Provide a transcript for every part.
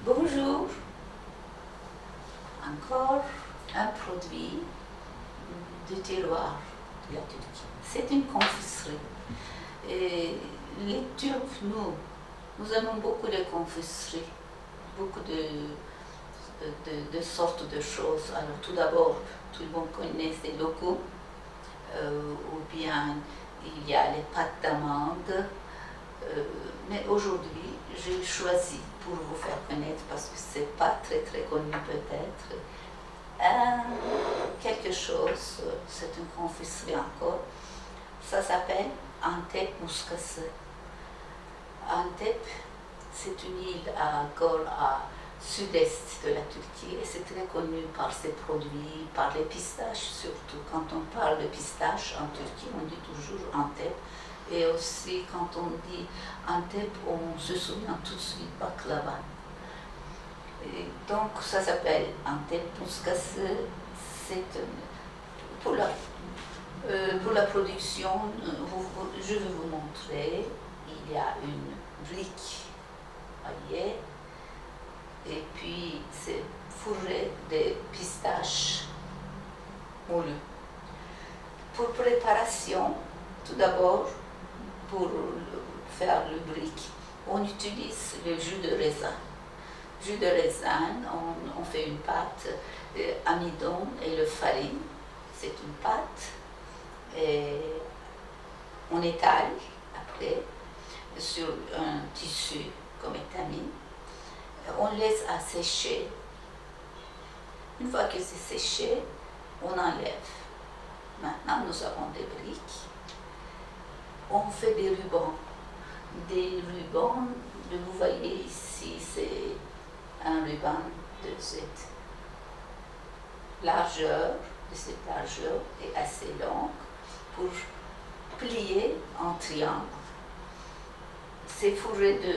Bonjour, encore un produit du terroir de la Turquie. C'est une confiserie. Et les Turcs, nous aimons beaucoup les confiseries, beaucoup de sortes de choses. Alors tout d'abord, tout le monde connaît ces locaux, ou bien il y a les pâtes d'amande. Mais aujourd'hui, j'ai choisi pour vous faire connaître, parce que ce n'est pas très connu peut-être, quelque chose, c'est une confiserie encore, ça s'appelle Antep Muskası. Antep, c'est une île à sud-est de la Turquie et c'est très connu par ses produits, par les pistaches surtout. Quand on parle de pistaches en Turquie, on dit toujours Antep. Et aussi, quand on dit Antep, on se souvient tout de suite baklava. Et donc, ça s'appelle Antep Muskası. Pour la production, je vais vous montrer. Il y a une brique, voyez, et puis c'est fourré de pistaches moulues. Pour préparation, tout d'abord, pour faire le brick, on utilise le jus de raisin. Jus de raisin, on fait une pâte, amidon et le farine, c'est une pâte, et on étale après sur un tissu comme étamine, on laisse à sécher. Une fois que c'est séché, on enlève. Maintenant, nous avons des briques. On fait des rubans. Vous voyez ici, c'est un ruban de cette largeur, est assez longue pour plier en triangle. C'est fourré de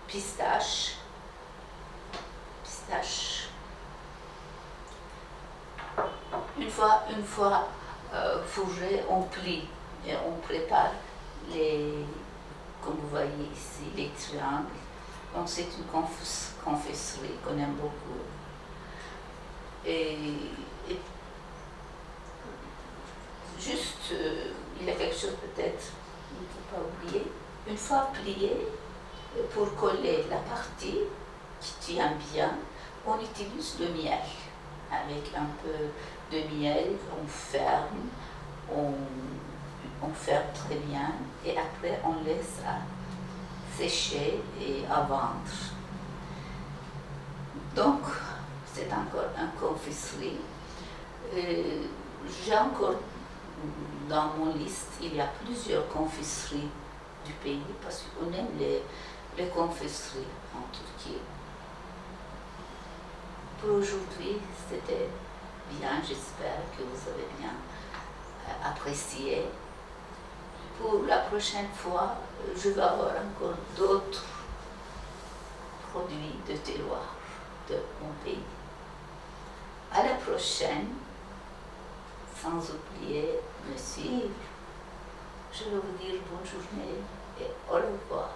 pistaches. Une fois fourré, on plie et on prépare comme vous voyez ici, les triangles. Donc c'est une confiserie qu'on aime beaucoup. Et juste, il y a quelque chose peut-être, il ne faut pas oublier. Une fois plié, pour coller la partie qui tient bien, on utilise le miel. Avec un peu de miel, on ferme, on ferme très bien et après on laisse à sécher et à vendre. Donc, c'est encore une confiserie. J'ai encore dans mon liste, il y a plusieurs confiseries du pays parce qu'on aime les confiseries en Turquie. Pour aujourd'hui, c'était bien, j'espère que vous avez bien apprécié. Pour la prochaine fois, je vais avoir encore d'autres produits de terroir de mon pays. À la prochaine, sans oublier me suivre. Je vais vous dire bonne journée et au revoir.